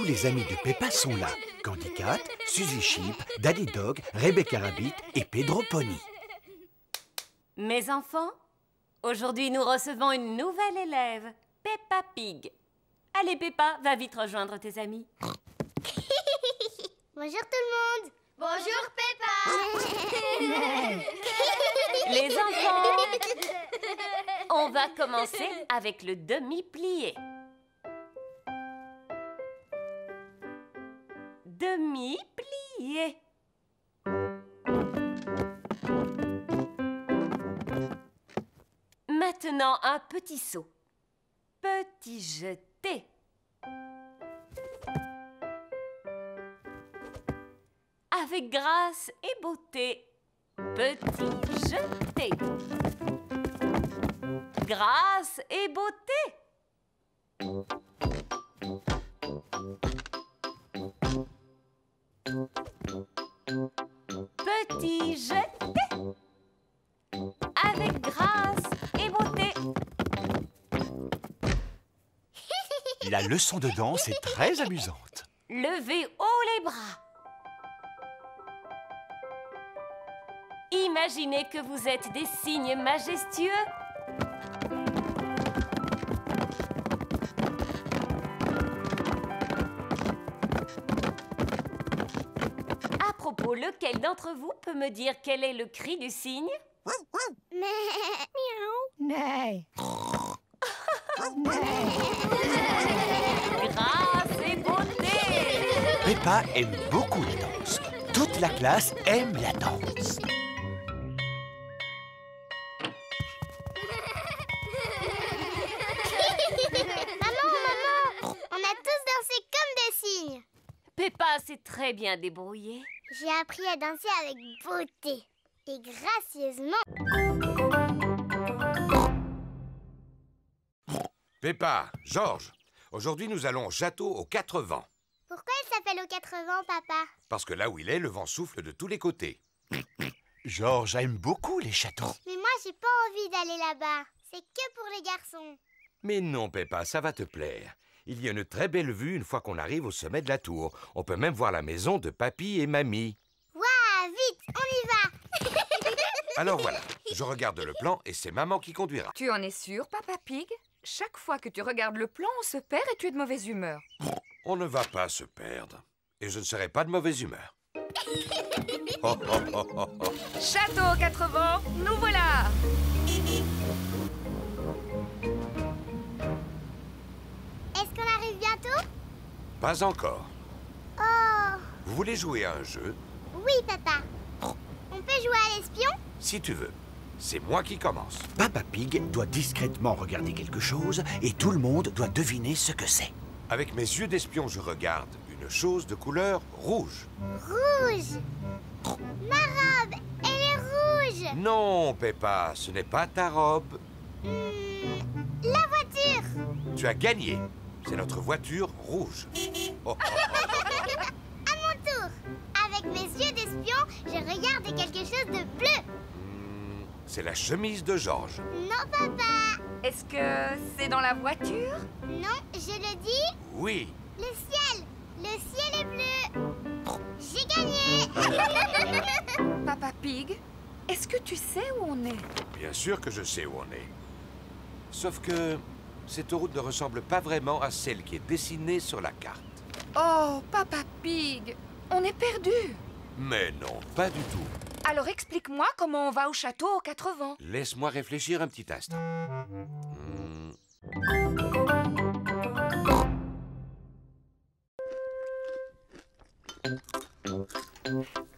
les amis de Peppa sont là. Candy Cat, Suzy Sheep, Daddy Dog, Rebecca Rabbit et Pedro Pony. Mes enfants, aujourd'hui nous recevons une nouvelle élève, Peppa Pig. Allez Peppa, va vite rejoindre tes amis. Bonjour tout le monde. Bonjour Peppa. Les enfants, on va commencer avec le demi-plié. Demi-plié. Maintenant, un petit saut. Petit jeté. Avec grâce et beauté. Petit jeté. Grâce et beauté. Petit jeté. Avec grâce et beauté. La leçon de danse est très amusante. Levez haut les bras. Imaginez que vous êtes des cygnes majestueux. À propos, lequel d'entre vous peut me dire quel est le cri du cygne? Nee. Grâce et beauté. Peppa aime beaucoup la danse. Toute la classe aime la danse. Maman, on a tous dansé comme des cygnes. Peppa s'est très bien débrouillée. J'ai appris à danser avec beauté et gracieusement. Peppa, Georges, aujourd'hui nous allons au château aux 4 vents. Pourquoi il s'appelle aux 4 vents, papa? Parce que là où il est, le vent souffle de tous les côtés. Georges aime beaucoup les châteaux. Mais moi, j'ai pas envie d'aller là-bas. C'est que pour les garçons. Mais non, Peppa, ça va te plaire. Il y a une très belle vue une fois qu'on arrive au sommet de la tour. On peut même voir la maison de Papy et Mamie. Waouh, vite, on y va. Alors voilà, je regarde le plan et c'est maman qui conduira. Tu en es sûr, Papa Pig? Chaque fois que tu regardes le plan, on se perd et tu es de mauvaise humeur. On ne va pas se perdre. Et je ne serai pas de mauvaise humeur. Oh, oh, oh, oh, oh. Château aux 4 vents, nous voilà! Est-ce qu'on arrive bientôt? Pas encore. Oh, Vous voulez jouer à un jeu? oui, papa. On peut jouer à l'espion? Si tu veux. C'est moi qui commence. Peppa Pig doit discrètement regarder quelque chose et tout le monde doit deviner ce que c'est. Avec mes yeux d'espion, je regarde une chose de couleur rouge. Rouge. Ma robe, elle est rouge. Non, Peppa, ce n'est pas ta robe. La voiture. Tu as gagné. C'est notre voiture rouge. Oh, oh, oh. À mon tour. Avec mes yeux d'espion, je regarde quelque chose de bleu. C'est la chemise de Georges. Non, papa. Est-ce que c'est dans la voiture? Non, je le dis. Oui. Le ciel. Le ciel est bleu. J'ai gagné. Papa Pig, est-ce que tu sais où on est? Bien sûr que je sais où on est. Sauf que cette route ne ressemble pas vraiment à celle qui est dessinée sur la carte. Oh, Papa Pig, on est perdu. Mais non, pas du tout. Alors explique-moi comment on va au château aux 4 vents. Laisse-moi réfléchir un petit instant.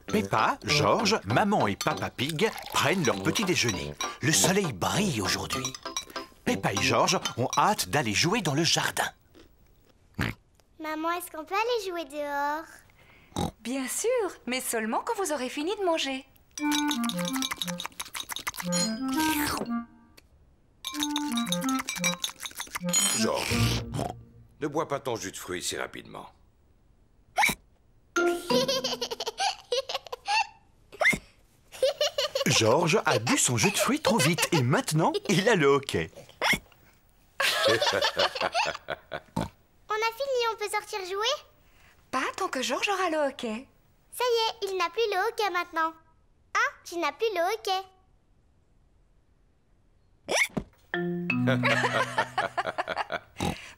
Peppa, Georges, maman et Peppa Pig prennent leur petit déjeuner. Le soleil brille aujourd'hui. Peppa et Georges ont hâte d'aller jouer dans le jardin. Maman, est-ce qu'on peut aller jouer dehors? Bien sûr, mais seulement quand vous aurez fini de manger. Georges, ne bois pas ton jus de fruits si rapidement. Georges a bu son jus de fruits trop vite et maintenant, il a le hoquet. On a fini, on peut sortir jouer? Peppa tant que George aura le hockey. Ça y est, il n'a plus le hockey maintenant. Hein, tu n'as plus le hockey.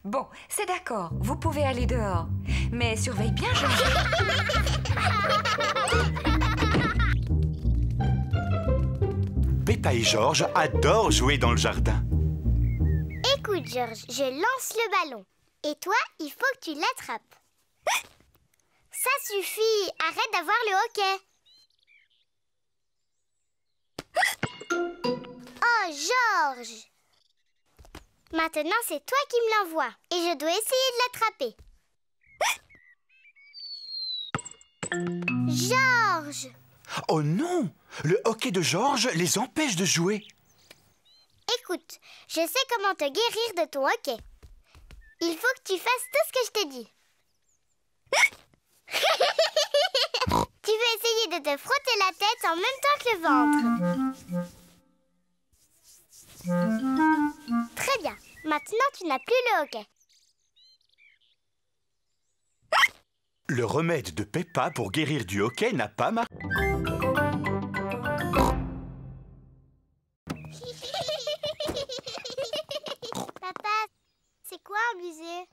Bon, c'est d'accord, vous pouvez aller dehors. Mais surveille bien George. Peppa et George adorent jouer dans le jardin. Écoute, George, je lance le ballon. Et toi, il faut que tu l'attrapes. Ça suffit, arrête d'avoir le hockey. Oh, George! Maintenant, c'est toi qui me l'envoies. Et je dois essayer de l'attraper. George! Oh non! Le hockey de George les empêche de jouer. Écoute, je sais comment te guérir de ton hockey. Il faut que tu fasses tout ce que je t'ai dit. Tu veux essayer de te frotter la tête en même temps que le ventre. Très bien. Maintenant, tu n'as plus le hockey. Le remède de Peppa pour guérir du hockey n'a pas marché. Papa, c'est quoi un musée?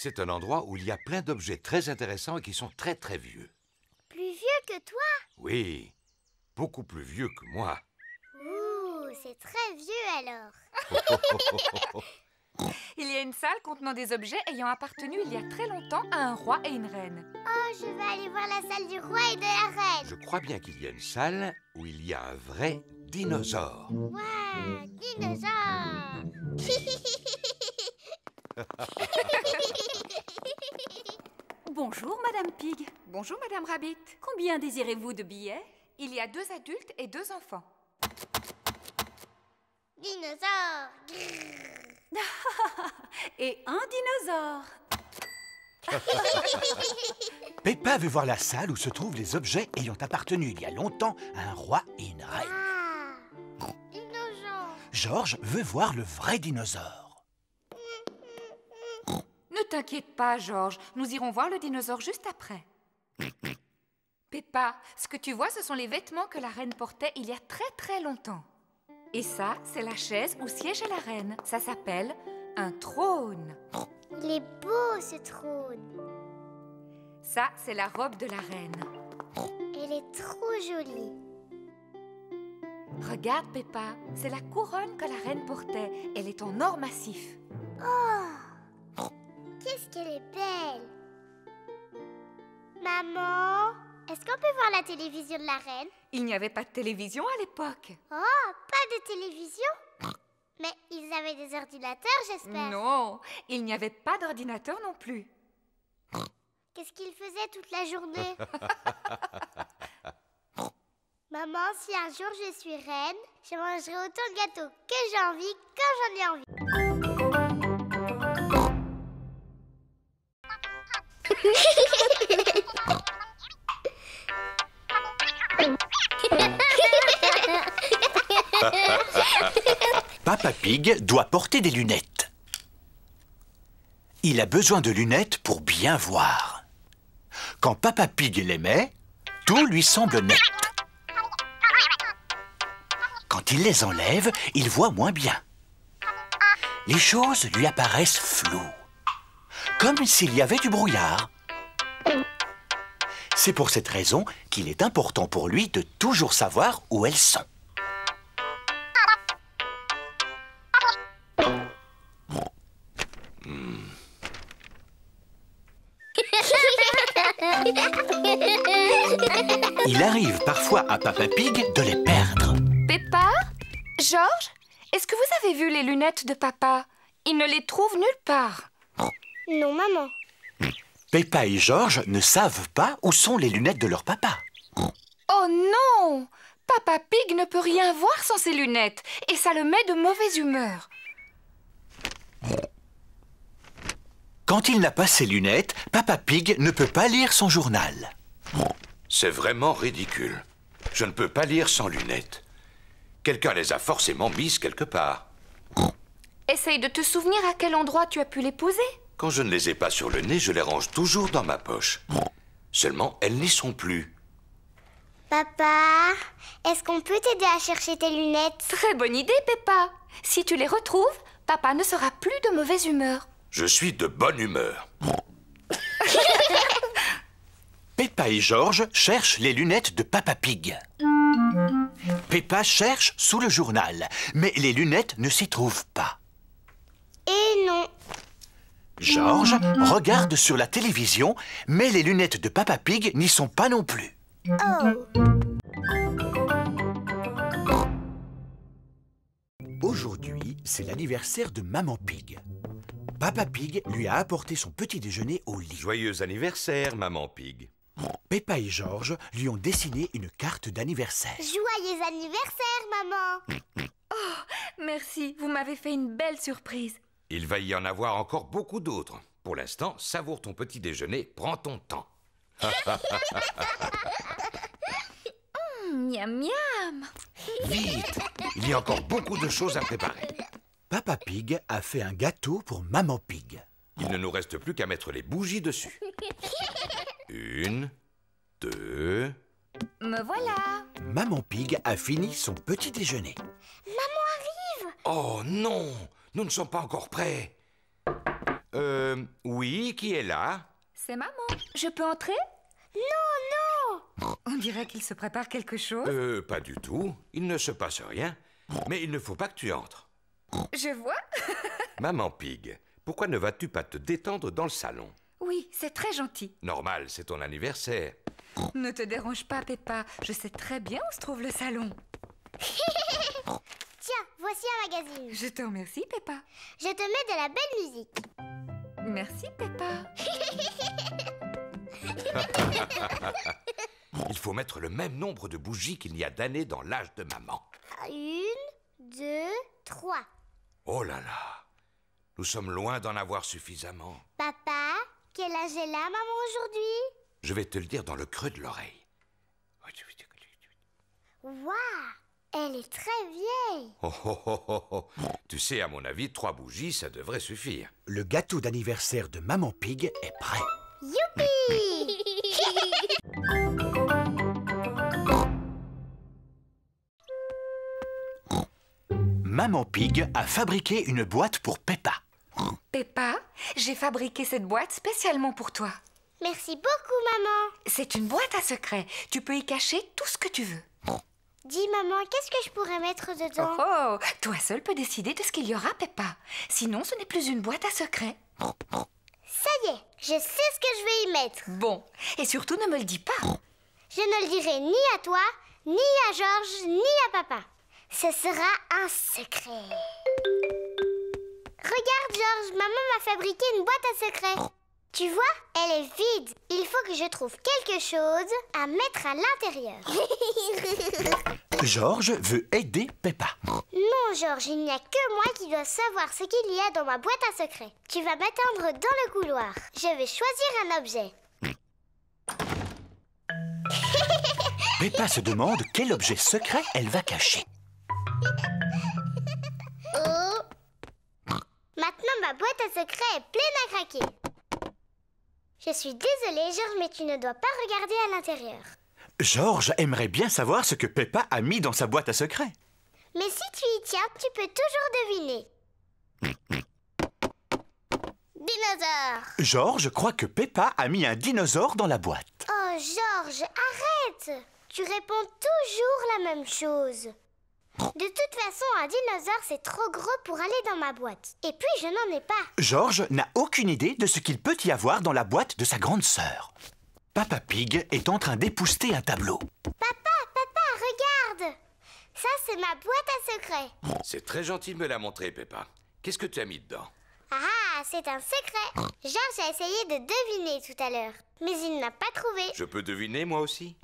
C'est un endroit où il y a plein d'objets très intéressants et qui sont très très vieux. Plus vieux que toi? Oui, beaucoup plus vieux que moi. Ouh, c'est très vieux alors. Il y a une salle contenant des objets ayant appartenu il y a très longtemps à un roi et une reine. Oh, je vais aller voir la salle du roi et de la reine. Je crois bien qu'il y a une salle où il y a un vrai dinosaure. Ouais, dinosaure. Bonjour, Madame Pig. Bonjour, Madame Rabbit. Combien désirez-vous de billets? Il y a 2 adultes et 2 enfants. Dinosaure. Et un dinosaure. Peppa veut voir la salle où se trouvent les objets ayant appartenu il y a longtemps à un roi et une reine. Ah, dinosaure. George veut voir le vrai dinosaure. Ne t'inquiète pas, George. Nous irons voir le dinosaure juste après. Peppa, ce que tu vois, ce sont les vêtements que la reine portait il y a très très longtemps. Et ça, c'est la chaise où siégeait la reine. Ça s'appelle un trône. Il est beau ce trône. Ça, c'est la robe de la reine. Elle est trop jolie. Regarde, Peppa, c'est la couronne que la reine portait. Elle est en or massif. Oh, qu'est-ce qu'elle est belle. Maman, est-ce qu'on peut voir la télévision de la reine? Il n'y avait pas de télévision à l'époque. Oh, pas de télévision? Mais ils avaient des ordinateurs, j'espère. Non, il n'y avait pas d'ordinateur non plus. Qu'est-ce qu'ils faisaient toute la journée? Maman, si un jour je suis reine, je mangerai autant de gâteaux que j'ai envie, quand j'en ai envie. Papa Pig doit porter des lunettes. Il a besoin de lunettes pour bien voir. Quand Papa Pig les met, tout lui semble net. Quand il les enlève, il voit moins bien. Les choses lui apparaissent floues, comme s'il y avait du brouillard. C'est pour cette raison qu'il est important pour lui de toujours savoir où elles sont. Il arrive parfois à Papa Pig de les perdre. Peppa? George? Est-ce que vous avez vu les lunettes de papa? Il ne les trouve nulle part. Non, maman. Peppa et George ne savent pas où sont les lunettes de leur papa. Oh non! Papa Pig ne peut rien voir sans ses lunettes et ça le met de mauvaise humeur. Quand il n'a pas ses lunettes, Papa Pig ne peut pas lire son journal. C'est vraiment ridicule. Je ne peux pas lire sans lunettes. Quelqu'un les a forcément mises quelque part. Essaye de te souvenir à quel endroit tu as pu les poser. Quand je ne les ai pas sur le nez, je les range toujours dans ma poche. Seulement, elles n'y sont plus. Papa, est-ce qu'on peut t'aider à chercher tes lunettes? Très bonne idée, Peppa. Si tu les retrouves, papa ne sera plus de mauvaise humeur. Je suis de bonne humeur. Peppa et George cherchent les lunettes de Papa Pig. Peppa cherche sous le journal, mais les lunettes ne s'y trouvent pas. Et non. George regarde sur la télévision, mais les lunettes de Papa Pig n'y sont pas non plus. Oh. Aujourd'hui, c'est l'anniversaire de Maman Pig. Papa Pig lui a apporté son petit déjeuner au lit. Joyeux anniversaire, Maman Pig. Peppa et George lui ont dessiné une carte d'anniversaire. Joyeux anniversaire, maman. Merci, vous m'avez fait une belle surprise. Il va y en avoir encore beaucoup d'autres. Pour l'instant, savoure ton petit déjeuner, prends ton temps. Miam miam. Vite, il y a encore beaucoup de choses à préparer. Papa Pig a fait un gâteau pour Maman Pig. Il ne nous reste plus qu'à mettre les bougies dessus. 1, 2... Me voilà. Maman Pig a fini son petit déjeuner. Oh non, nous ne sommes pas encore prêts. Oui, qui est là? C'est maman. Je peux entrer? Non. On dirait qu'il se prépare quelque chose. Pas du tout. Il ne se passe rien. Mais il ne faut pas que tu entres. Je vois. Maman Pig, pourquoi ne vas-tu pas te détendre dans le salon? Oui, c'est très gentil. Normal, c'est ton anniversaire. Ne te dérange pas, Peppa. Je sais très bien où se trouve le salon. Tiens, voici un magazine. Je te remercie, Peppa. Je te mets de la belle musique. Merci, Peppa. Il faut mettre le même nombre de bougies qu'il y a d'années dans l'âge de maman. 1, 2, 3. Oh là là, nous sommes loin d'en avoir suffisamment. Papa, quel âge est là, maman, aujourd'hui? Je vais te le dire dans le creux de l'oreille. Waouh, elle est très vieille. Oh, oh, oh, oh, oh. Tu sais, à mon avis, 3 bougies, ça devrait suffire. Le gâteau d'anniversaire de Maman Pig est prêt. Youpi! Maman Pig a fabriqué une boîte pour Peppa. Peppa, j'ai fabriqué cette boîte spécialement pour toi. Merci beaucoup, maman. C'est une boîte à secrets. Tu peux y cacher tout ce que tu veux. Dis, maman, qu'est-ce que je pourrais mettre dedans? Oh, toi seul peux décider de ce qu'il y aura, Peppa. Sinon, ce n'est plus une boîte à secrets. Ça y est, je sais ce que je vais y mettre. Bon, et surtout ne me le dis pas. Je ne le dirai ni à toi, ni à Georges, ni à papa. Ce sera un secret. Regarde, Georges, maman m'a fabriqué une boîte à secrets. Tu vois, elle est vide. Il faut que je trouve quelque chose à mettre à l'intérieur. George veut aider Peppa. Non, Georges, il n'y a que moi qui dois savoir ce qu'il y a dans ma boîte à secrets. Tu vas m'attendre dans le couloir. Je vais choisir un objet. Peppa se demande quel objet secret elle va cacher. Oh. Maintenant, ma boîte à secrets est pleine à craquer. Je suis désolée, Georges, mais tu ne dois pas regarder à l'intérieur. George aimerait bien savoir ce que Peppa a mis dans sa boîte à secrets. Mais si tu y tiens, tu peux toujours deviner. Dinosaure. George croit que Peppa a mis un dinosaure dans la boîte. Oh, Georges, arrête! Tu réponds toujours la même chose. De toute façon, un dinosaure, c'est trop gros pour aller dans ma boîte. Et puis, je n'en ai pas. George n'a aucune idée de ce qu'il peut y avoir dans la boîte de sa grande sœur. Papa Pig est en train d'épousseter un tableau. Papa, regarde! Ça, c'est ma boîte à secrets. C'est très gentil de me la montrer, Peppa. Qu'est-ce que tu as mis dedans? Ah, c'est un secret. Georges a essayé de deviner tout à l'heure, mais il n'a pas trouvé. Je peux deviner, moi aussi?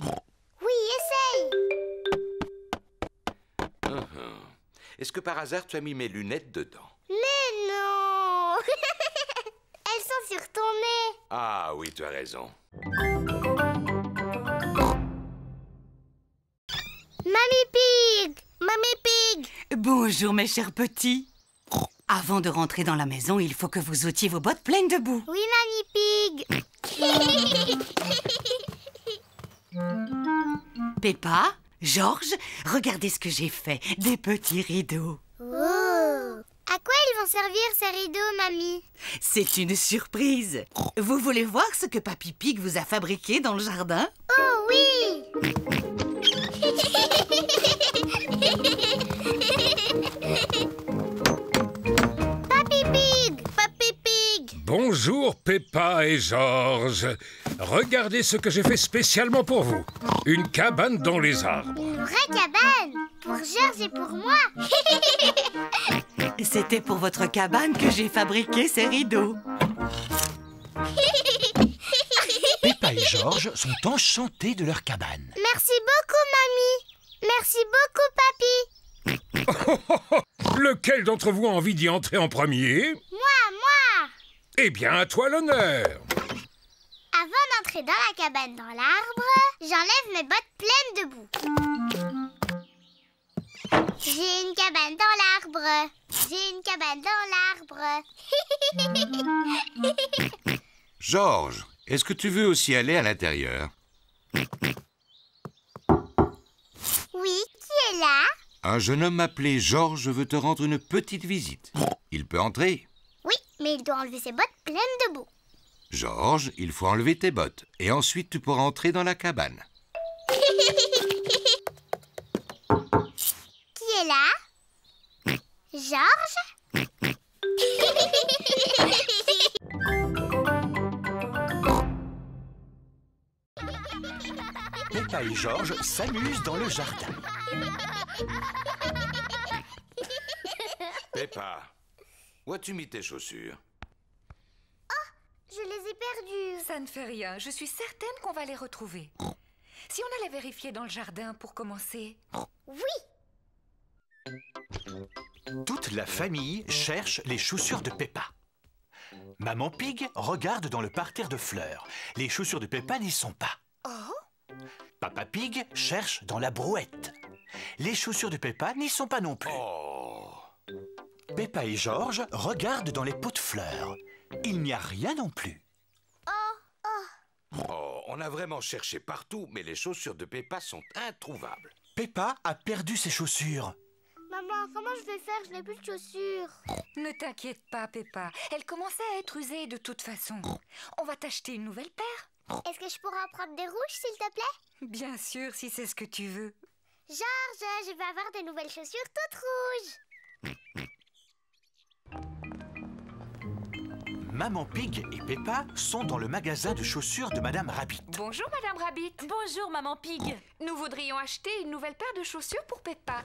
Oui, essaye! Est-ce que par hasard, tu as mis mes lunettes dedans? Mais non! Elles sont sur ton nez. Ah oui, tu as raison. Mamie Pig! Mamie Pig! Bonjour mes chers petits. Avant de rentrer dans la maison, il faut que vous ôtiez vos bottes pleines de boue. Oui, Mamie Pig. Peppa, George, regardez ce que j'ai fait. Des petits rideaux. Oh. À quoi ils vont servir ces rideaux, Mamie? C'est une surprise. Vous voulez voir ce que Papy Pig vous a fabriqué dans le jardin? Oh oui. Papy Pig! Papy Pig! Bonjour Peppa et George. Regardez ce que j'ai fait spécialement pour vous. Une cabane dans les arbres. Une vraie cabane! Pour George et pour moi! C'était pour votre cabane que j'ai fabriqué ces rideaux. Peppa et George sont enchantés de leur cabane. Merci beaucoup, Mamie! Merci beaucoup, Papy! Lequel d'entre vous a envie d'y entrer en premier? Moi! Eh bien, à toi l'honneur. Avant d'entrer dans la cabane dans l'arbre, j'enlève mes bottes pleines de boue. J'ai une cabane dans l'arbre. J'ai une cabane dans l'arbre. George, est-ce que tu veux aussi aller à l'intérieur? Oui, qui est là? Un jeune homme appelé George veut te rendre une petite visite. Il peut entrer? Oui, mais il doit enlever ses bottes pleines de boue. George, il faut enlever tes bottes. Et ensuite, tu pourras entrer dans la cabane. Qui est là? George? Peppa et George s'amusent dans le jardin. Peppa, où as-tu mis tes chaussures? Je les ai perdues. Ça ne fait rien, je suis certaine qu'on va les retrouver. Si on allait vérifier dans le jardin pour commencer. Oui. Toute la famille cherche les chaussures de Peppa. Maman Pig regarde dans le parterre de fleurs. Les chaussures de Peppa n'y sont pas. Papa Pig cherche dans la brouette. Les chaussures de Peppa n'y sont pas non plus. Peppa et George regardent dans les pots de fleurs. Il n'y a rien non plus. Oh, on a vraiment cherché partout, mais les chaussures de Peppa sont introuvables. Peppa a perdu ses chaussures. Maman, comment je vais faire? Je n'ai plus de chaussures. Ne t'inquiète pas, Peppa. Elle commençait à être usée de toute façon. On va t'acheter une nouvelle paire. Est-ce que je pourrais en prendre des rouges, s'il te plaît? Bien sûr, si c'est ce que tu veux. George, je vais avoir de nouvelles chaussures toutes rouges. Maman Pig et Peppa sont dans le magasin de chaussures de Madame Rabbit. Bonjour, Madame Rabbit. Bonjour, Maman Pig. Nous voudrions acheter une nouvelle paire de chaussures pour Peppa.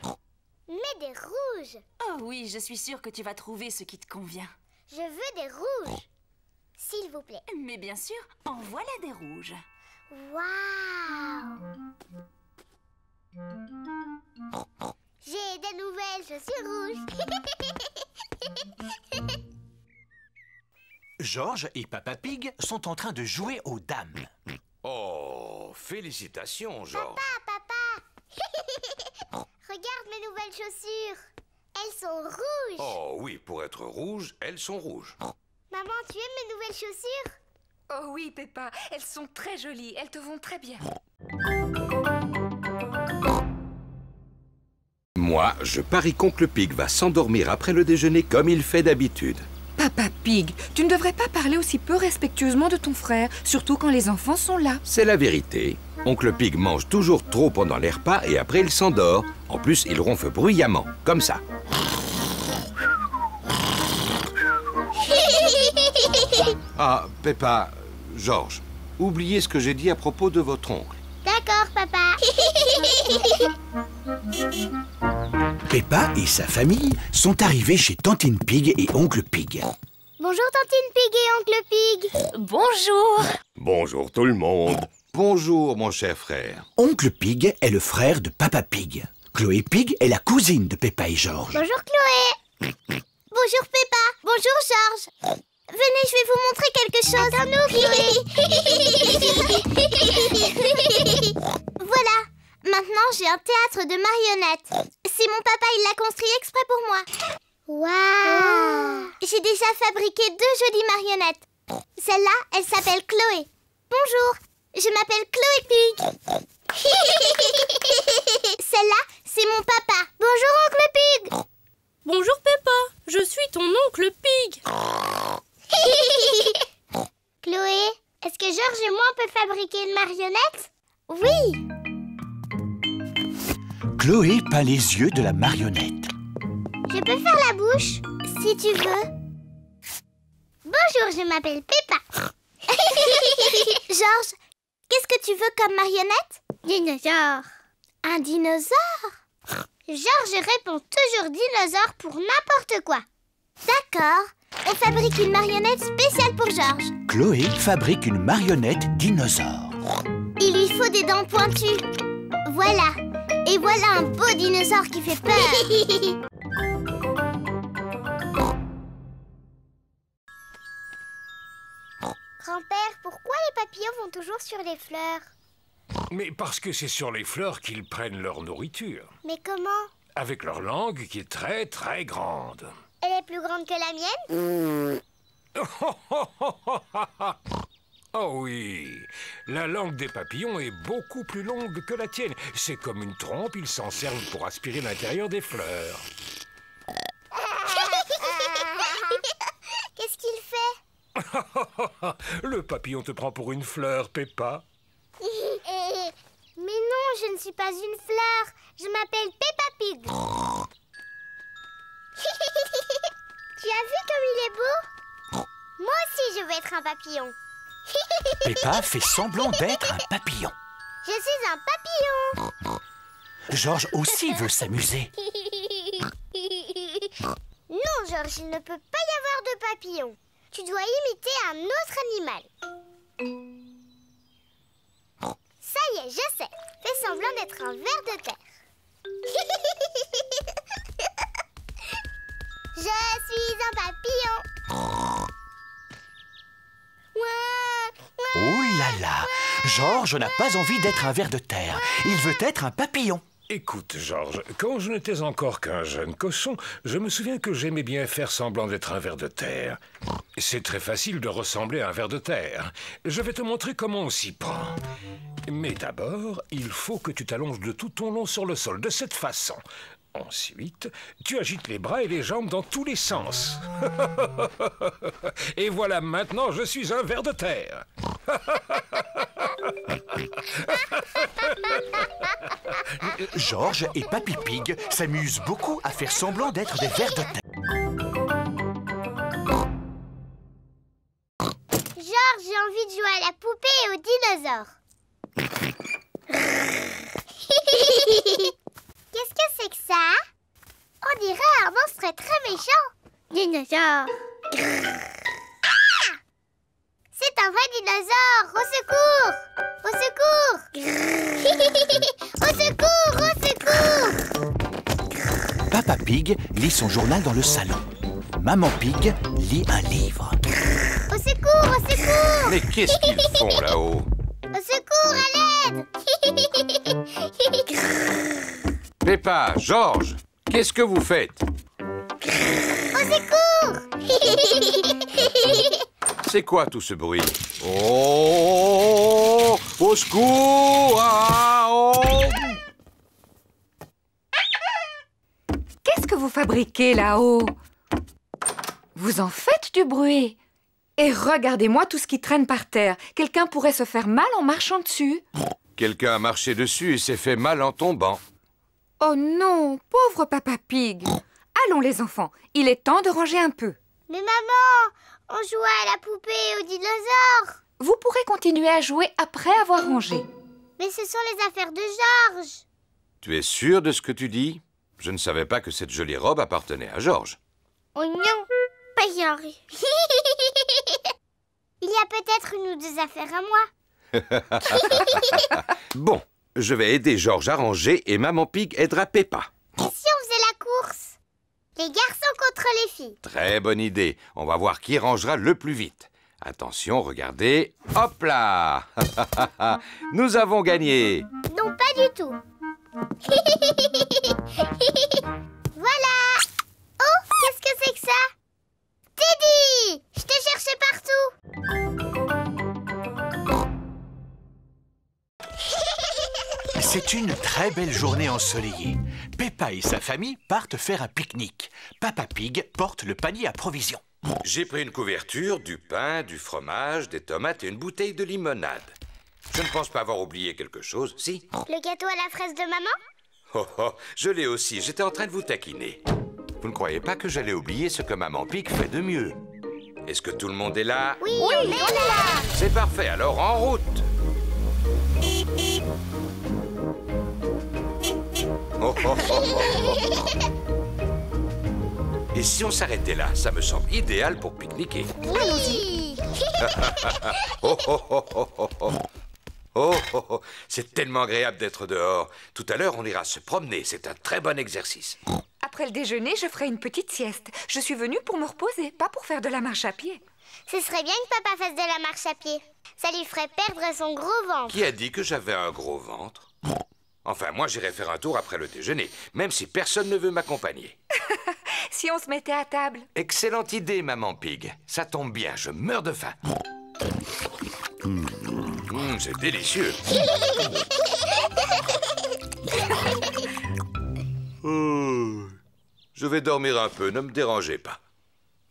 Mais des rouges. Oh oui, je suis sûre que tu vas trouver ce qui te convient. Je veux des rouges. S'il vous plaît. Mais bien sûr, en voilà des rouges. Waouh! J'ai de nouvelles chaussures rouges. George et Papa Pig sont en train de jouer aux dames. Oh, félicitations, George. Papa! Regarde mes nouvelles chaussures. Elles sont rouges. Oh oui, pour être rouges, elles sont rouges. Maman, tu aimes mes nouvelles chaussures? Oh oui, Peppa, elles sont très jolies. Elles te vont très bien. Moi, je parie qu'Oncle Pig va s'endormir après le déjeuner comme il fait d'habitude. Papa Pig, tu ne devrais pas parler aussi peu respectueusement de ton frère, surtout quand les enfants sont là. C'est la vérité. Oncle Pig mange toujours trop pendant les repas et après il s'endort. En plus, il ronfle bruyamment, comme ça. Ah, Peppa, George, oubliez ce que j'ai dit à propos de votre oncle. D'accord, papa. Peppa et sa famille sont arrivés chez Tantine Pig et Oncle Pig. Bonjour, Tantine Pig et Oncle Pig. Bonjour. Bonjour tout le monde. Bonjour, mon cher frère. Oncle Pig est le frère de Papa Pig. Chloé Pig est la cousine de Peppa et George. Bonjour, Chloé. Bonjour, Peppa. Bonjour, George. Venez, je vais vous montrer quelque chose. Attends-nous, Chloé. Voilà. Maintenant, j'ai un théâtre de marionnettes. C'est mon papa, il l'a construit exprès pour moi. Waouh! J'ai déjà fabriqué 2 jolies marionnettes. Celle-là, elle s'appelle Chloé. Bonjour, je m'appelle Chloé Pig. Celle-là, c'est mon papa. Bonjour, oncle Pig. Bonjour Peppa, je suis ton oncle Pig. Chloé, est-ce que Georges et moi on peut fabriquer une marionnette? Oui. Chloé peint les yeux de la marionnette. Je peux faire la bouche, si tu veux. Bonjour, je m'appelle Peppa. Georges, qu'est-ce que tu veux comme marionnette? Dinosaure. Un dinosaure? Georges répond toujours dinosaure pour n'importe quoi. D'accord, on fabrique une marionnette spéciale pour Georges. Chloé fabrique une marionnette dinosaure. Il lui faut des dents pointues. Voilà. Et voilà un beau dinosaure qui fait peur. Grand-père, pourquoi les papillons vont toujours sur les fleurs? Mais parce que c'est sur les fleurs qu'ils prennent leur nourriture. Mais comment? Avec leur langue qui est très très grande. Elle est plus grande que la mienne? Oh oui, la langue des papillons est beaucoup plus longue que la tienne. C'est comme une trompe, ils s'en servent pour aspirer l'intérieur des fleurs. Qu'est-ce qu'il fait? Le papillon te prend pour une fleur, Peppa. Mais non, je ne suis pas une fleur. Je m'appelle Peppa Pig. Tu as vu comme il est beau? Moi aussi, je veux être un papillon. Peppa fait semblant d'être un papillon. Je suis un papillon. Georges aussi veut s'amuser. Non, Georges, il ne peut pas y avoir de papillon. Tu dois imiter un autre animal. Ça y est, je sais. Fais semblant d'être un ver de terre. Je suis un papillon. Oh là là, Georges n'a pas envie d'être un ver de terre. Il veut être un papillon. Écoute, Georges, quand je n'étais encore qu'un jeune cochon, je me souviens que j'aimais bien faire semblant d'être un ver de terre. C'est très facile de ressembler à un ver de terre. Je vais te montrer comment on s'y prend. Mais d'abord, il faut que tu t'allonges de tout ton long sur le sol, de cette façon. Ensuite, tu agites les bras et les jambes dans tous les sens. Et voilà, maintenant, je suis un ver de terre. Georges et Papy Pig s'amusent beaucoup à faire semblant d'être des vers de terre. Georges, j'ai envie de jouer à la poupée et au dinosaure. Qu'est-ce que c'est que ça? On dirait un monstre très méchant. Dinosaure. C'est un vrai dinosaure. Au secours! Au secours! Au secours! Au secours! Papa Pig lit son journal dans le salon. Maman Pig lit un livre. Au secours! Au secours! Mais qu'est-ce qu'ils font là-haut? Au secours! À l'aide! Peppa, Georges, qu'est-ce que vous faites? Au secours! C'est quoi tout ce bruit? Oh! Au secours! Ah, oh! Qu'est-ce que vous fabriquez là-haut? Vous en faites du bruit. Et regardez-moi tout ce qui traîne par terre. Quelqu'un pourrait se faire mal en marchant dessus. Quelqu'un a marché dessus et s'est fait mal en tombant. Oh non, pauvre Papa Pig. Allons les enfants, il est temps de ranger un peu. Mais maman, on jouait à la poupée et au dinosaure. Vous pourrez continuer à jouer après avoir rangé. Mais ce sont les affaires de Georges. Tu es sûr de ce que tu dis? Je ne savais pas que cette jolie robe appartenait à Georges. Oh non, pas Georges. Il y a peut-être une ou deux affaires à moi. Bon, je vais aider Georges à ranger et Maman Pig aidera Peppa. Et si on faisait la course? Les garçons contre les filles. Très bonne idée. On va voir qui rangera le plus vite. Attention, regardez. Hop là! Nous avons gagné. Non, pas du tout. Voilà. Oh! Qu'est-ce que c'est que ça? Teddy! Je t'ai cherché partout! C'est une très belle journée ensoleillée. Peppa et sa famille partent faire un pique-nique. Papa Pig porte le panier à provisions. J'ai pris une couverture, du pain, du fromage, des tomates et une bouteille de limonade. Je ne pense pas avoir oublié quelque chose, si? Le gâteau à la fraise de maman? Oh oh, je l'ai aussi, j'étais en train de vous taquiner. Vous ne croyez pas que j'allais oublier ce que Maman Pig fait de mieux? Est-ce que tout le monde est là? Oui, on est là! C'est parfait, alors en route! Oh, oh, oh, oh, oh. Et si on s'arrêtait là, ça me semble idéal pour pique-niquer. Oui! Oh, oh, oh, oh, oh, oh. Oh, oh, oh. C'est tellement agréable d'être dehors. Tout à l'heure, on ira se promener. C'est un très bon exercice. Après le déjeuner, je ferai une petite sieste. Je suis venue pour me reposer, pas pour faire de la marche à pied. Ce serait bien que papa fasse de la marche à pied. Ça lui ferait perdre son gros ventre. Qui a dit que j'avais un gros ventre? Enfin, moi, j'irai faire un tour après le déjeuner, même si personne ne veut m'accompagner. Si on se mettait à table. Excellente idée, Maman Pig. Ça tombe bien, je meurs de faim. C'est délicieux. Je vais dormir un peu, ne me dérangez pas.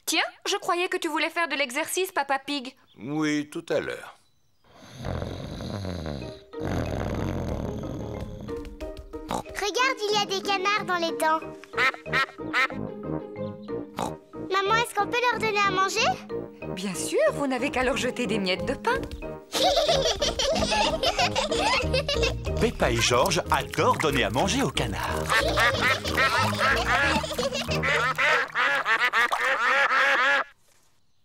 Tiens, je croyais que tu voulais faire de l'exercice, Papa Pig. Oui, tout à l'heure. Regarde, il y a des canards dans les dents. Maman, est-ce qu'on peut leur donner à manger? Bien sûr, vous n'avez qu'à leur jeter des miettes de pain. Peppa et George adorent donner à manger aux canards.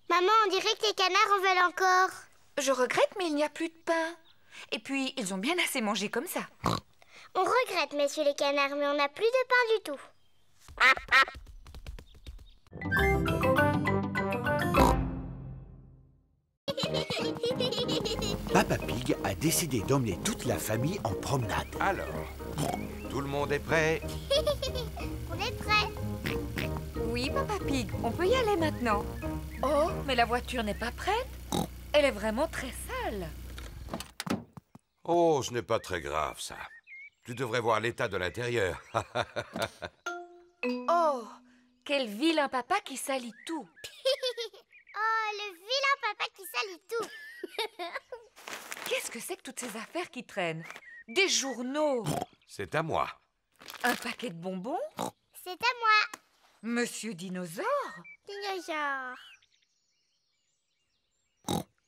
Maman, on dirait que les canards en veulent encore. Je regrette, mais il n'y a plus de pain. Et puis, ils ont bien assez mangé comme ça. On regrette, messieurs les canards, mais on n'a plus de pain du tout. Papa Pig a décidé d'emmener toute la famille en promenade. Alors, tout le monde est prêt? On est prêts. Oui, Papa Pig, on peut y aller maintenant. Oh, mais la voiture n'est pas prête. Elle est vraiment très sale. Oh, ce n'est pas très grave, ça. Tu devrais voir l'état de l'intérieur. Oh, quel vilain papa qui salit tout. Oh, le vilain papa qui salit tout. Qu'est-ce que c'est que toutes ces affaires qui traînent? Des journaux. C'est à moi. Un paquet de bonbons. C'est à moi. Monsieur Dinosaure. Dinosaure.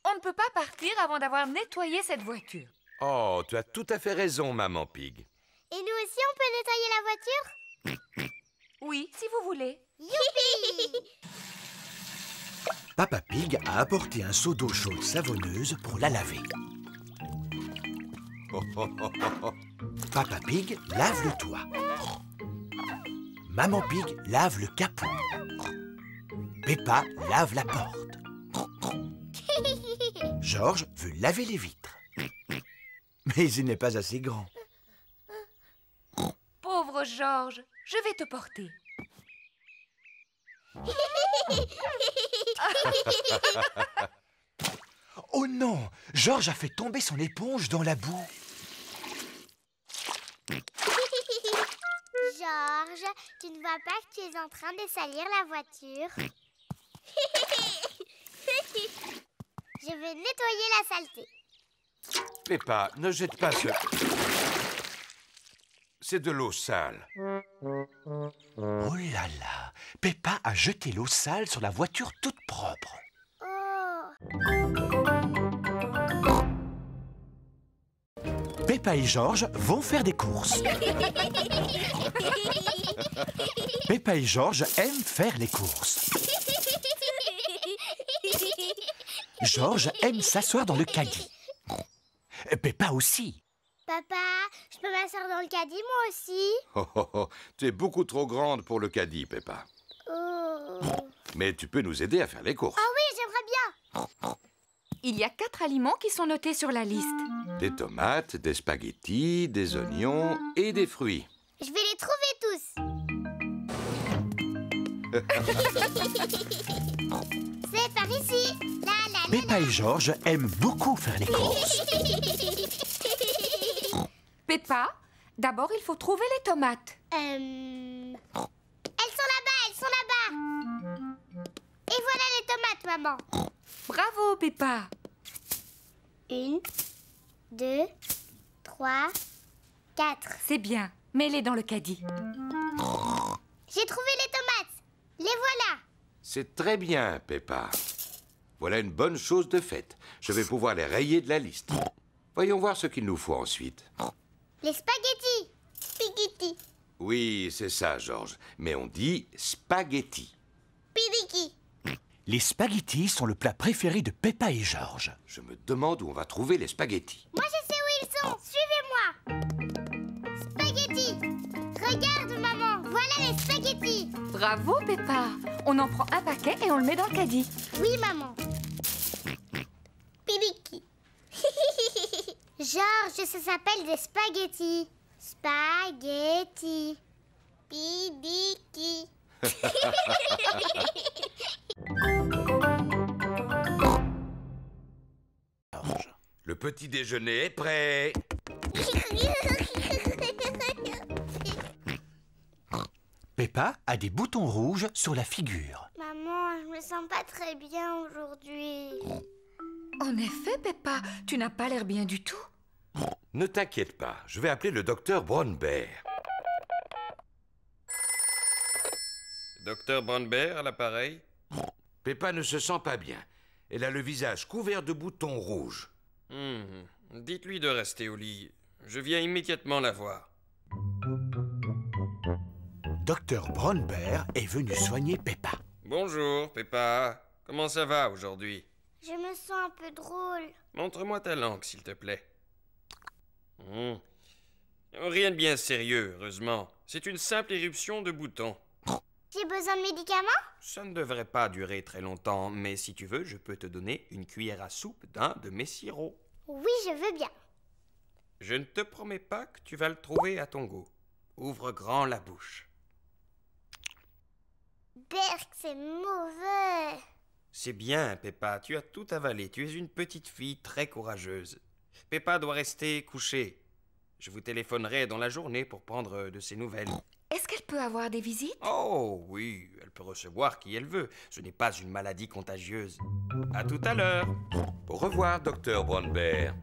On ne peut pas partir avant d'avoir nettoyé cette voiture. Oh, tu as tout à fait raison, Maman Pig. Et nous aussi, on peut nettoyer la voiture? Oui, si vous voulez. Youpi! Papa Pig a apporté un seau d'eau chaude savonneuse pour la laver. Papa Pig lave le toit. Maman Pig lave le capot. Peppa lave la porte. George veut laver les vitres. Mais il n'est pas assez grand. Pauvre George, je vais te porter. Oh non! George a fait tomber son éponge dans la boue. George, tu ne vois pas que tu es en train de salir la voiture? Je veux nettoyer la saleté. Peppa, ne jette pas ce... C'est de l'eau sale. Oh là là! Peppa a jeté l'eau sale sur la voiture toute propre. Oh! Peppa et George vont faire des courses. Peppa et George aiment faire les courses. George aime s'asseoir dans le caddie. Peppa aussi. Papa, je peux m'asseoir dans le caddie, moi aussi? Oh, oh, oh, tu es beaucoup trop grande pour le caddie, Peppa. Oh. Mais tu peux nous aider à faire les courses. Ah oui, j'aimerais bien. Il y a 4 aliments qui sont notés sur la liste. Des tomates, des spaghettis, des oignons et des fruits. Je vais les trouver tous. C'est par ici. La, la, la, Peppa et Georges aiment beaucoup faire les courses. Peppa, d'abord il faut trouver les tomates. Elles sont là-bas, elles sont là-bas. Et voilà les tomates, maman. Bravo, Peppa. 1, 2, 3, 4. C'est bien. Mets-les dans le caddie. J'ai trouvé les tomates. Les voilà. C'est très bien, Peppa. Voilà une bonne chose de faite. Je vais pouvoir les rayer de la liste. Voyons voir ce qu'il nous faut ensuite. Les spaghettis. Spaghetti. Oui, c'est ça, Georges. Mais on dit spaghetti. Pidiki. Les spaghettis sont le plat préféré de Peppa et Georges. Je me demande où on va trouver les spaghettis. Moi, je sais où ils sont. Suivez-moi. Spaghettis. Regarde, maman. Voilà les spaghettis. Bravo, Peppa. On en prend un paquet et on le met dans le caddie. Oui, maman. Pidiki. Georges, ça s'appelle des spaghettis. Spaghettis. Pidiki. Le petit déjeuner est prêt. Peppa a des boutons rouges sur la figure. Maman, je me sens pas très bien aujourd'hui. En effet, Peppa, tu n'as pas l'air bien du tout. Ne t'inquiète pas, je vais appeler le docteur Brownbear. Docteur Brownbear à l'appareil. Peppa ne se sent pas bien. Elle a le visage couvert de boutons rouges. Dites-lui de rester au lit. Je viens immédiatement la voir. Docteur Brownbear est venu soigner Peppa. Bonjour, Peppa. Comment ça va aujourd'hui? Je me sens un peu drôle. Montre-moi ta langue, s'il te plaît. Rien de bien sérieux, heureusement. C'est une simple éruption de boutons. J'ai besoin de médicaments? Ça ne devrait pas durer très longtemps, mais si tu veux, je peux te donner une cuillère à soupe d'un de mes sirops. Oui, je veux bien. Je ne te promets pas que tu vas le trouver à ton goût. Ouvre grand la bouche. Berk, c'est mauvais. C'est bien, Peppa, tu as tout avalé. Tu es une petite fille très courageuse. Peppa doit rester couchée. Je vous téléphonerai dans la journée pour prendre de ses nouvelles. Est-ce qu'elle peut avoir des visites? Oh, oui, elle peut recevoir qui elle veut. Ce n'est pas une maladie contagieuse. À tout à l'heure. Au revoir, docteur Brownbear.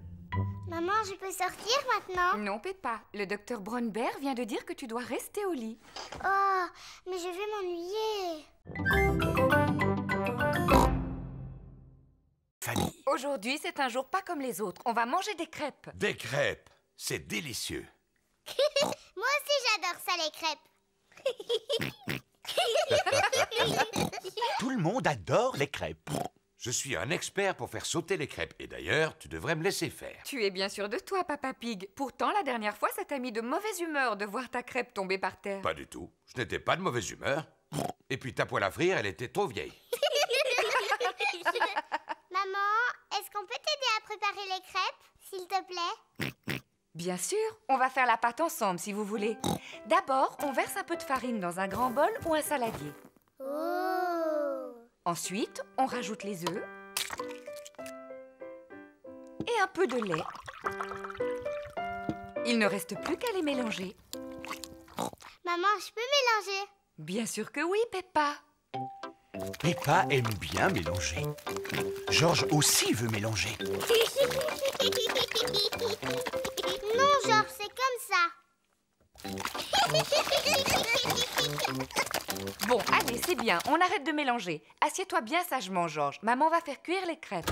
Maman, je peux sortir maintenant? Non, Peppa. Le docteur Brownbear vient de dire que tu dois rester au lit. Oh, mais je vais m'ennuyer. Famille. Aujourd'hui, c'est un jour pas comme les autres. On va manger des crêpes. Des crêpes, c'est délicieux. Moi aussi, j'adore ça, les crêpes. Tout le monde adore les crêpes. Je suis un expert pour faire sauter les crêpes. Et d'ailleurs, tu devrais me laisser faire. Tu es bien sûr de toi, Papa Pig. Pourtant, la dernière fois, ça t'a mis de mauvaise humeur de voir ta crêpe tomber par terre. Pas du tout. Je n'étais pas de mauvaise humeur. Et puis ta poêle à frire, elle était trop vieille. Maman, est-ce qu'on peut t'aider à préparer les crêpes, s'il te plaît? Bien sûr, on va faire la pâte ensemble si vous voulez. D'abord, on verse un peu de farine dans un grand bol ou un saladier. Oh! Ensuite, on rajoute les œufs et un peu de lait. Il ne reste plus qu'à les mélanger. Maman, je peux mélanger? Bien sûr que oui, Peppa. Peppa aime bien mélanger. Georges aussi veut mélanger. Non, Georges, c'est comme ça. Bon, allez, c'est bien, on arrête de mélanger. Assieds-toi bien sagement, Georges. Maman va faire cuire les crêpes.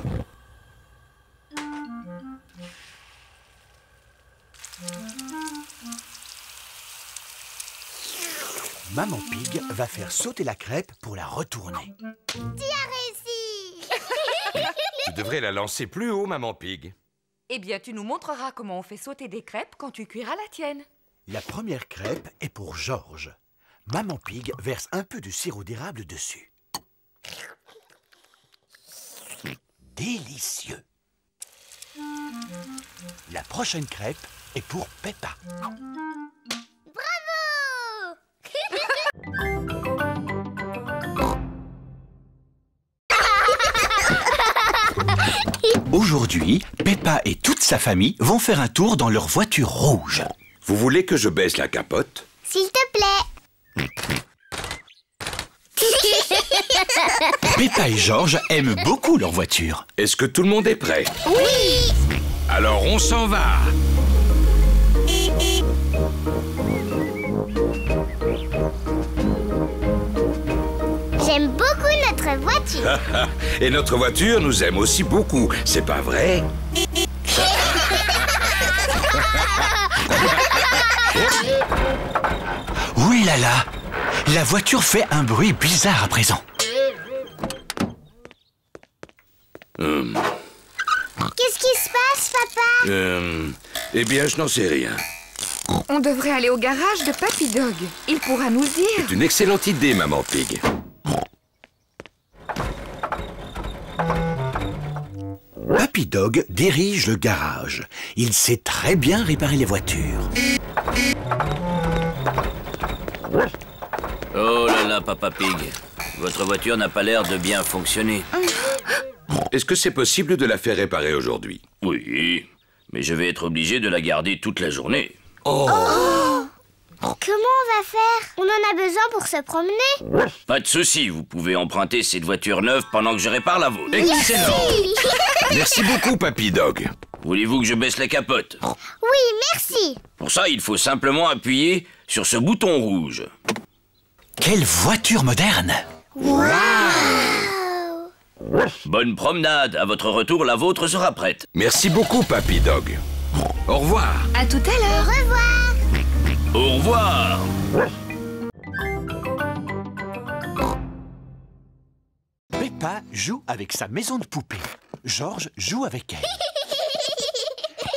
Maman Pig va faire sauter la crêpe pour la retourner. Tu as réussi. Tu devrais la lancer plus haut, maman Pig. Eh bien, tu nous montreras comment on fait sauter des crêpes quand tu cuiras la tienne. La première crêpe est pour Georges. Maman Pig verse un peu de sirop d'érable dessus. Délicieux! La prochaine crêpe est pour Peppa. Bravo! Aujourd'hui, Peppa et toute sa famille vont faire un tour dans leur voiture rouge. Vous voulez que je baisse la capote? S'il te plaît. Peppa et George aiment beaucoup leur voiture. Est-ce que tout le monde est prêt? Oui. Alors on s'en va. J'aime beaucoup notre voiture. Et notre voiture nous aime aussi beaucoup, c'est pas vrai? Oui là là, la voiture fait un bruit bizarre à présent. Qu'est-ce qui se passe, papa? Eh bien, je n'en sais rien. On devrait aller au garage de Papy Dog. Il pourra nous dire. C'est une excellente idée, Maman Pig. Papy Dog dirige le garage. Il sait très bien réparer les voitures. Oh là là, Papa Pig. Votre voiture n'a pas l'air de bien fonctionner. Est-ce que c'est possible de la faire réparer aujourd'hui? Oui, mais je vais être obligé de la garder toute la journée. Oh. Comment on va faire? On en a besoin pour se promener. Pas de souci, vous pouvez emprunter cette voiture neuve pendant que je répare la vôtre. Excellent. Merci beaucoup, Papy Dog. Voulez-vous que je baisse la capote? Oui, merci. Pour ça, il faut simplement appuyer sur ce bouton rouge. Quelle voiture moderne! Wow. Bonne promenade. À votre retour, la vôtre sera prête. Merci beaucoup, Papy Dog. Au revoir. À tout à l'heure. Au revoir. Au revoir. Peppa joue avec sa maison de poupée. George joue avec elle.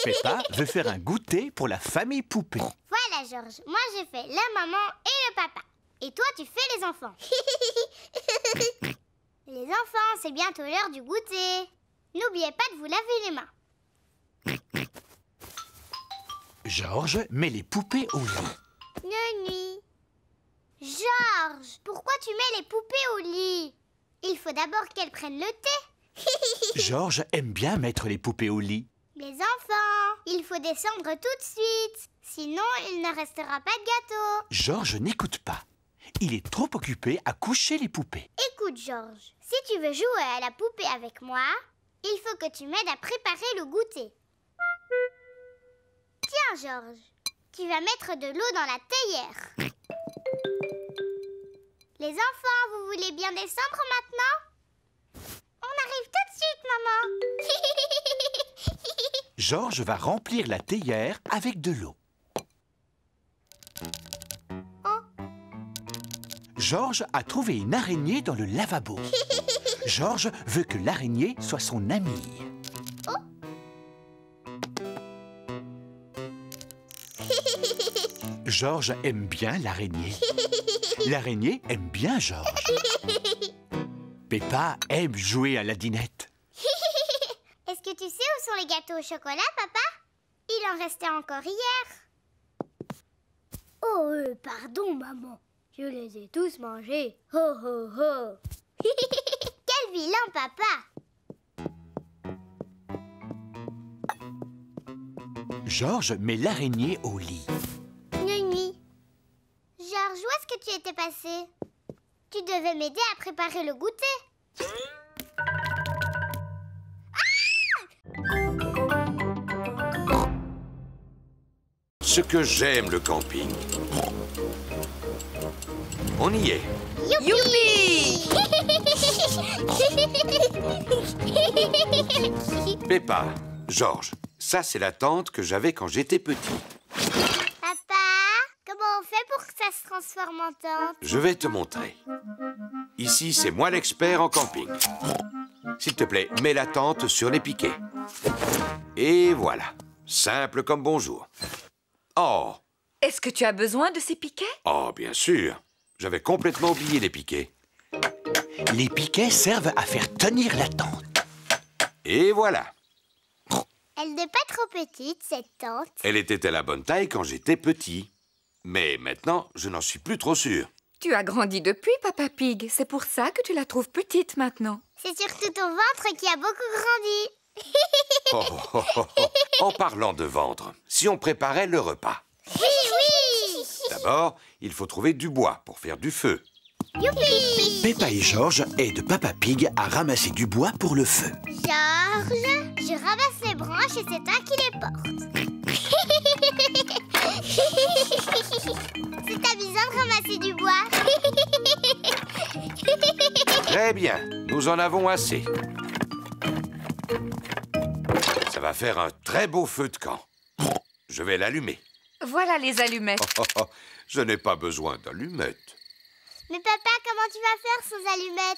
Peppa veut faire un goûter pour la famille poupée. Voilà, George. Moi, j'ai fait la maman et le papa. Et toi, tu fais les enfants. Les enfants, c'est bientôt l'heure du goûter. N'oubliez pas de vous laver les mains. George met les poupées au lit. Nuit. George, pourquoi tu mets les poupées au lit? Il faut d'abord qu'elles prennent le thé. George aime bien mettre les poupées au lit. Les enfants, il faut descendre tout de suite. Sinon, il ne restera pas de gâteau. George n'écoute pas. Il est trop occupé à coucher les poupées. Écoute, George, si tu veux jouer à la poupée avec moi, il faut que tu m'aides à préparer le goûter. Tiens, George, tu vas mettre de l'eau dans la théière. Les enfants, vous voulez bien descendre maintenant? On arrive tout de suite, maman. George va remplir la théière avec de l'eau. George a trouvé une araignée dans le lavabo. George veut que l'araignée soit son amie. George aime bien l'araignée. L'araignée aime bien George. Peppa aime jouer à la dinette. Est-ce que tu sais où sont les gâteaux au chocolat, papa? Il en restait encore hier. Oh, pardon, maman. Je les ai tous mangés. Ho, ho, ho. Quel vilain papa! George met l'araignée au lit. Nuit. George, où est-ce que tu étais passé? Tu devais m'aider à préparer le goûter. Ce que j'aime le camping. On y est. Youpi! Peppa, George, ça c'est la tente que j'avais quand j'étais petit. Papa, comment on fait pour que ça se transforme en tente? Je vais te montrer. Ici, c'est moi l'expert en camping. S'il te plaît, mets la tente sur les piquets. Et voilà. Simple comme bonjour. Oh! Est-ce que tu as besoin de ces piquets? Oh, bien sûr. J'avais complètement oublié les piquets. Les piquets servent à faire tenir la tente. Et voilà. Elle n'est pas trop petite, cette tente. Elle était à la bonne taille quand j'étais petit. Mais maintenant, je n'en suis plus trop sûr. Tu as grandi depuis, Papa Pig. C'est pour ça que tu la trouves petite maintenant. C'est surtout ton ventre qui a beaucoup grandi. En parlant de ventre, si on préparait le repas. Oui, oui. D'abord, il faut trouver du bois pour faire du feu. Youpi! Peppa et Georges aident Papa Pig à ramasser du bois pour le feu. Georges, je ramasse les branches et c'est toi qui les portes. C'est amusant de ramasser du bois. Très bien, nous en avons assez. Ça va faire un très beau feu de camp. Je vais l'allumer. Voilà les allumettes. Je n'ai pas besoin d'allumettes. Mais papa, comment tu vas faire sans allumettes?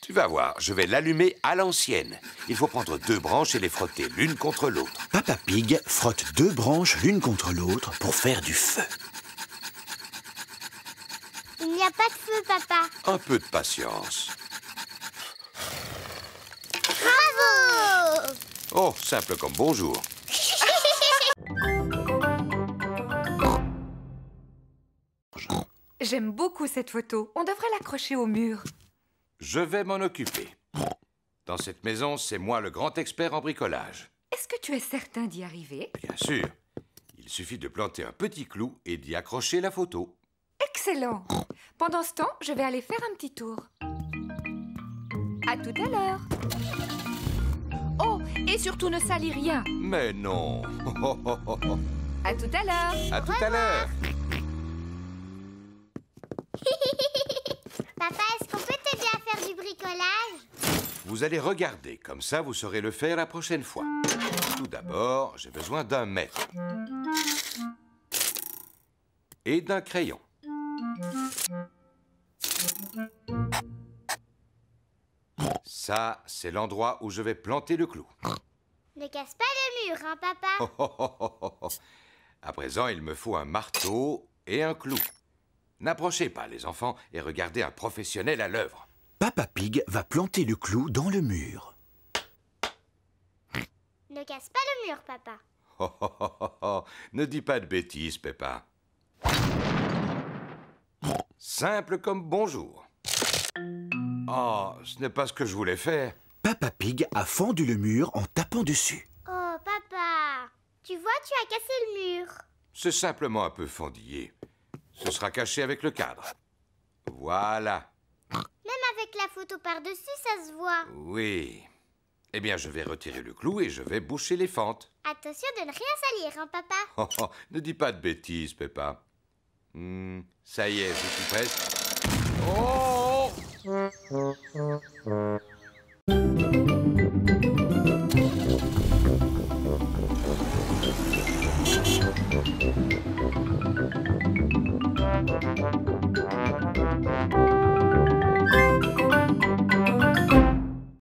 Tu vas voir, je vais l'allumer à l'ancienne. Il faut prendre 2 branches et les frotter l'une contre l'autre. Papa Pig frotte 2 branches l'une contre l'autre pour faire du feu. Il n'y a pas de feu, papa. Un peu de patience. Bravo! Oh, simple comme bonjour. J'aime beaucoup cette photo. On devrait l'accrocher au mur. Je vais m'en occuper. Dans cette maison, c'est moi le grand expert en bricolage. Est-ce que tu es certain d'y arriver? Bien sûr. Il suffit de planter un petit clou et d'y accrocher la photo. Excellent. Pendant ce temps, je vais aller faire un petit tour. À tout à l'heure. Oh, et surtout ne salis rien. Mais non. À tout à l'heure. À tout à l'heure. Papa, est-ce qu'on peut t'aider à faire du bricolage? Vous allez regarder, comme ça vous saurez le faire la prochaine fois. Tout d'abord, j'ai besoin d'un mètre. Et d'un crayon. Ça, c'est l'endroit où je vais planter le clou. Ne casse pas le mur, hein, papa? À présent, il me faut un marteau et un clou. N'approchez pas, les enfants, et regardez un professionnel à l'œuvre. Papa Pig va planter le clou dans le mur. Ne casse pas le mur, papa. Ne dis pas de bêtises, Peppa. Simple comme bonjour. Oh, ce n'est pas ce que je voulais faire. Papa Pig a fendu le mur en tapant dessus. Oh, papa, tu vois, tu as cassé le mur. C'est simplement un peu fendillé. Ce sera caché avec le cadre. Voilà. Même avec la photo par-dessus, ça se voit. Oui. Eh bien, je vais retirer le clou et je vais boucher les fentes. Attention de ne rien salir, hein, papa? Ne dis pas de bêtises, Peppa. Ça y est, je suis presque. Oh!